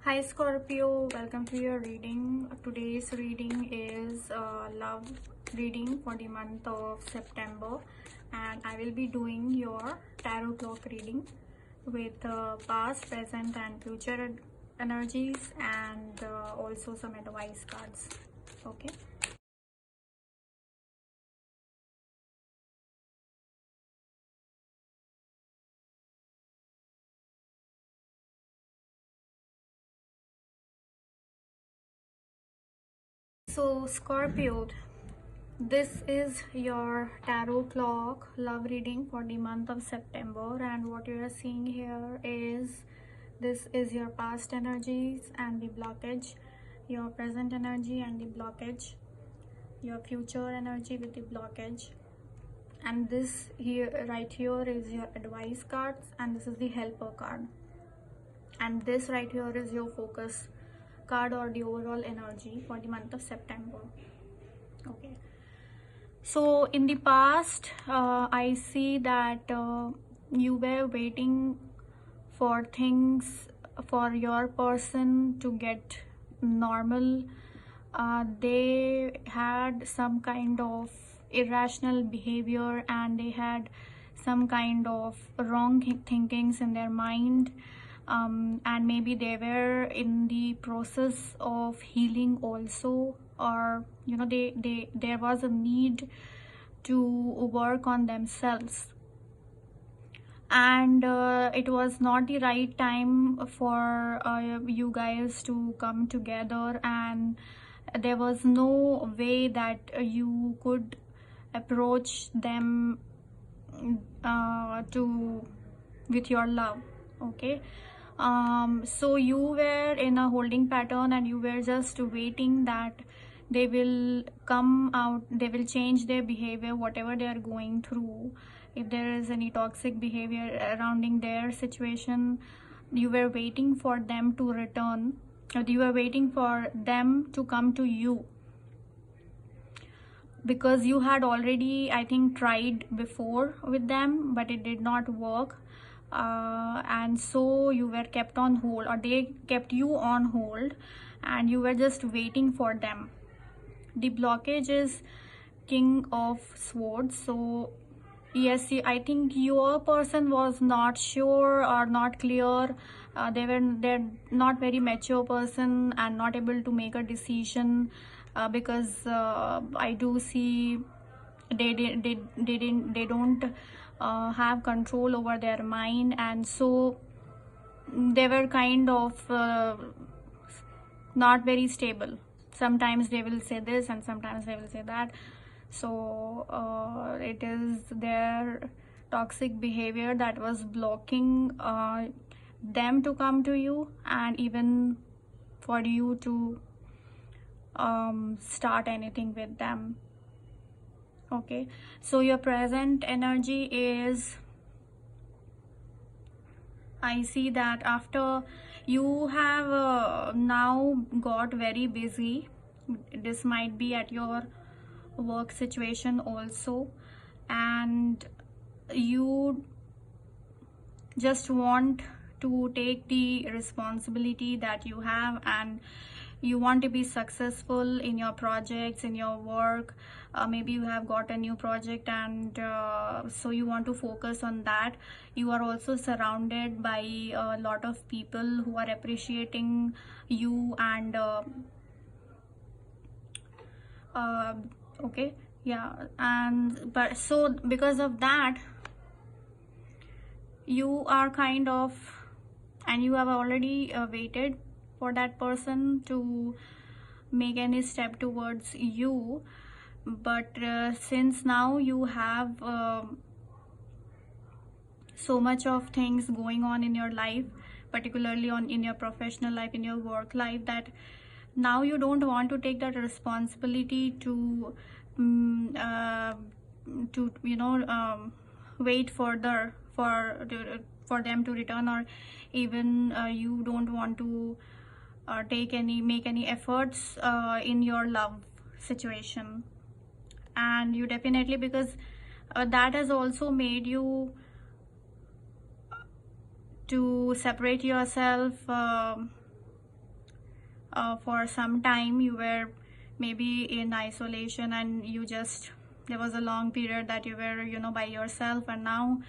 Hi Scorpio, welcome to your reading. Today's reading is love reading for the month of September, and I will be doing your tarot clock reading with past, present and future energies, and also some advice cards. Okay. So Scorpio, this is your tarot clock love reading for the month of September, and what you are seeing here is this is your past energies and the blockage, your present energy and the blockage, your future energy with the blockage, and this here right here is your advice cards, and this is the helper card, and this right here is your focus card or the overall energy for the month of September. Okay. So in the past, I see that you were waiting for things for your person to get normal. They had some kind of irrational behavior, and they had some kind of wrong thinkings in their mind, and maybe they were in the process of healing also, or there was a need to work on themselves, and it was not the right time for you guys to come together, and there was no way that you could approach them to with your love. Okay. So you were in a holding pattern, and you were just waiting that they will come out, they will change their behavior, whatever they are going through. If there is any toxic behavior surrounding their situation, you were waiting for them to return, or you were waiting for them to come to you, because you had already, I think, tried before with them, but it did not work, and so you were kept on hold, or they kept you on hold, and you were just waiting for them. The blockage is King of Swords. So yes, I think your person was not sure or not clear. They're not very mature person and not able to make a decision, because I do see they don't have control over their mind, and so they were kind of not very stable. Sometimes they will say this and sometimes they will say that. So it is their toxic behavior that was blocking them to come to you, and even for you to start anything with them. Okay. So your present energy is, I see that after you have now got very busy, this might be at your work situation also, and you just want to take the responsibility that you have, and you want to be successful in your projects, in your work. Maybe you have got a new project, and so you want to focus on that. You are also surrounded by a lot of people who are appreciating you, and okay, yeah, and but so because of that, you are kind of, and you have already waited for that person to make any step towards you, but since now you have so much of things going on in your life, particularly in your professional life, in your work life, that now you don't want to take that responsibility to wait further for them to return, or even you don't want to make any efforts in your love situation. And you definitely, because that has also made you to separate yourself for some time you were maybe in isolation, and there was a long period that you were, by yourself, and now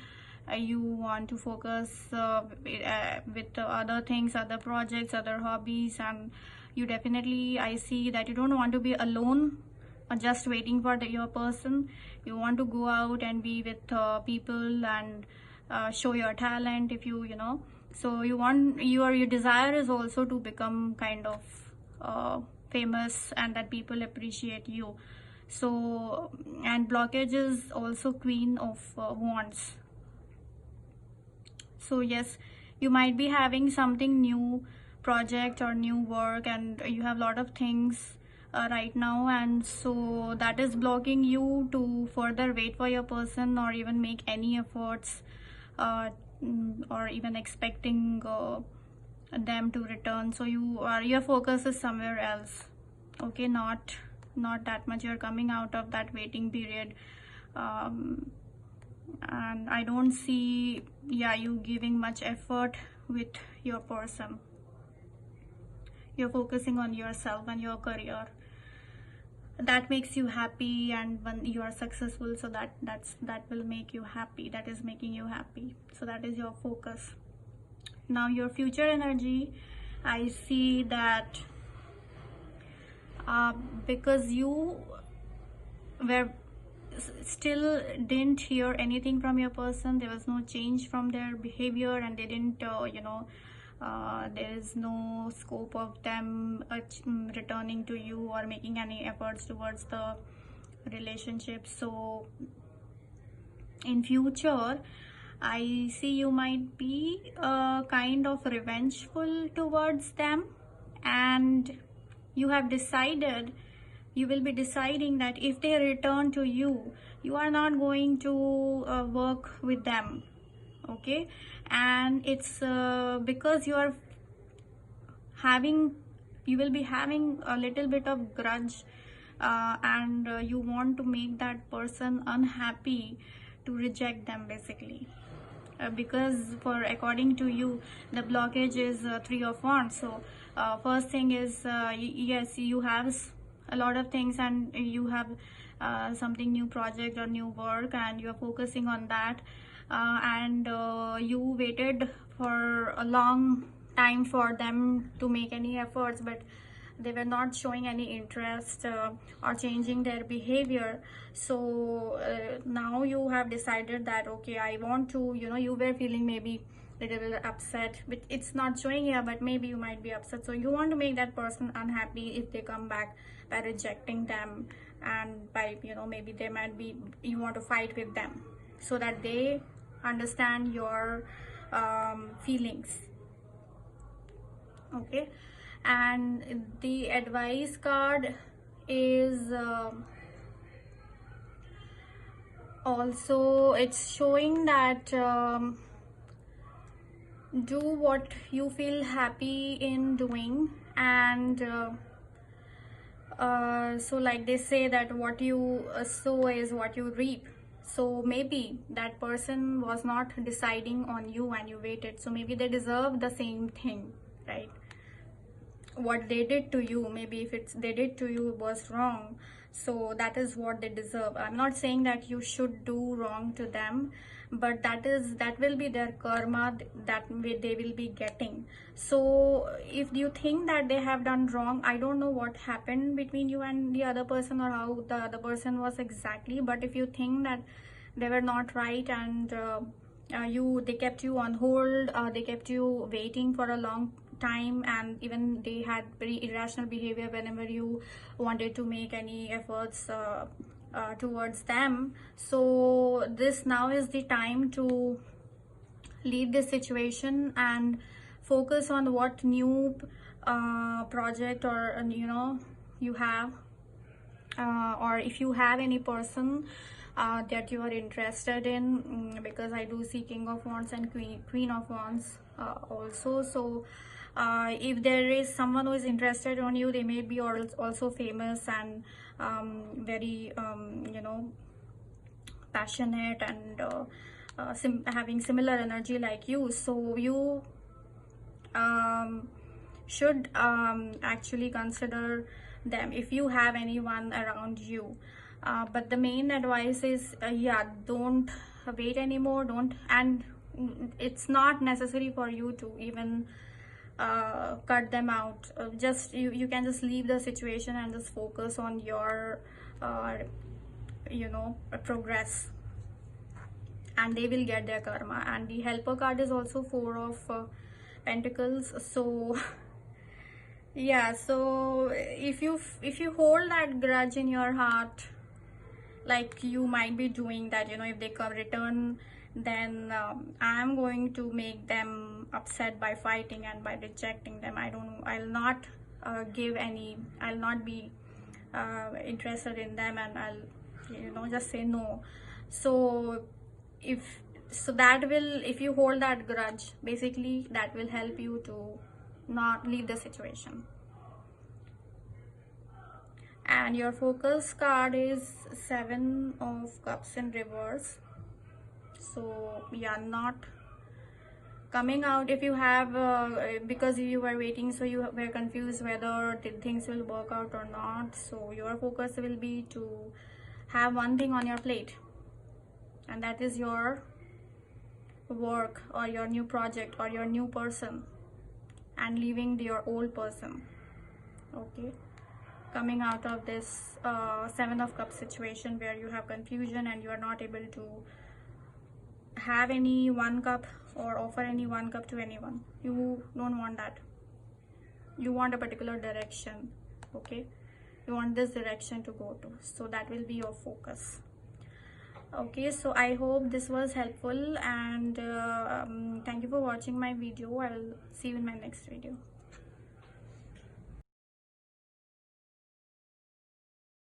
you want to focus with other things, other projects, other hobbies, and you definitely, I see that you don't want to be alone or just waiting for your person. You want to go out and be with people and show your talent, if you know. So your desire is also to become kind of famous, and that people appreciate you. So, and blockage is also Queen of Wands. So yes, you might be having something new project or new work, and you have a lot of things right now, and so that is blocking you to further wait for your person, or even make any efforts, or even expecting them to return. So your focus is somewhere else. Okay, not that much. You're coming out of that waiting period, and I don't see you giving much effort with your person. You're focusing on yourself and your career. That makes you happy, and when you are successful, so that will make you happy. That is making you happy. So that is your focus. Now your future energy, I see that because you were still didn't hear anything from your person, there was no change from their behavior, and they didn't there is no scope of them returning to you or making any efforts towards the relationship. So in future, I see you might be kind of revengeful towards them, and you will be deciding that if they return to you, you are not going to work with them. Okay, and it's because you will be having a little bit of grudge, and you want to make that person unhappy to reject them, basically. Because according to you, the blockage is 3 of Wands. So first thing is, yes, you have a lot of things, and you have something new project or new work, and you're focusing on that, and you waited for a long time for them to make any efforts, but they were not showing any interest or changing their behavior. So now you have decided that, okay, I want to, you were feeling maybe a little upset, but it's not showing here, but maybe you might be upset. So you want to make that person unhappy if they come back by rejecting them, and by, maybe they might be, you want to fight with them so that they understand your feelings. Okay, and the advice card is also, it's showing that do what you feel happy in doing, and so like they say that what you sow is what you reap. So maybe that person was not deciding on you and you waited, so maybe they deserve the same thing, right? What they did to you, maybe if they did to you was wrong, so that is what they deserve. I'm not saying that you should do wrong to them, but that will be their karma, that they will be getting. So if you think that they have done wrong, I don't know what happened between you and the other person, or how the other person was exactly, but if you think that they were not right, and they kept you on hold, they kept you waiting for a long time, and even they had very irrational behavior whenever you wanted to make any efforts towards them, so this now is the time to leave this situation and focus on what new project, or you have, or if you have any person that you are interested in, because I do see King of Wands and Queen of Wands also. So if there is someone who is interested on you, they may be also famous and very passionate, and having similar energy like you. So you should actually consider them if you have anyone around you. But the main advice is, yeah, don't wait anymore, don't. And it's not necessary for you to even cut them out. Just you can just leave the situation and just focus on your progress, and they will get their karma. And the helper card is also 4 of Pentacles. So yeah, so if you hold that grudge in your heart, like you might be doing that, if they come return, then I'm going to make them upset by fighting and by rejecting them. I'll not I'll not be interested in them, and I'll just say no. So if you hold that grudge, basically that will help you to not leave the situation. And your focus card is 7 of Cups in reverse. So yeah, not coming out. If you have because you were waiting, so you were confused whether things will work out or not. So your focus will be to have one thing on your plate, and that is your work or your new project or your new person, and leaving your old person. Okay, coming out of this 7 of Cups situation where you have confusion and you are not able to have any 1 cup or offer any 1 cup to anyone. You don't want that. You want a particular direction. Okay, you want this direction to go to, so that will be your focus. Okay, so I hope this was helpful, and thank you for watching my video. I will see you in my next video.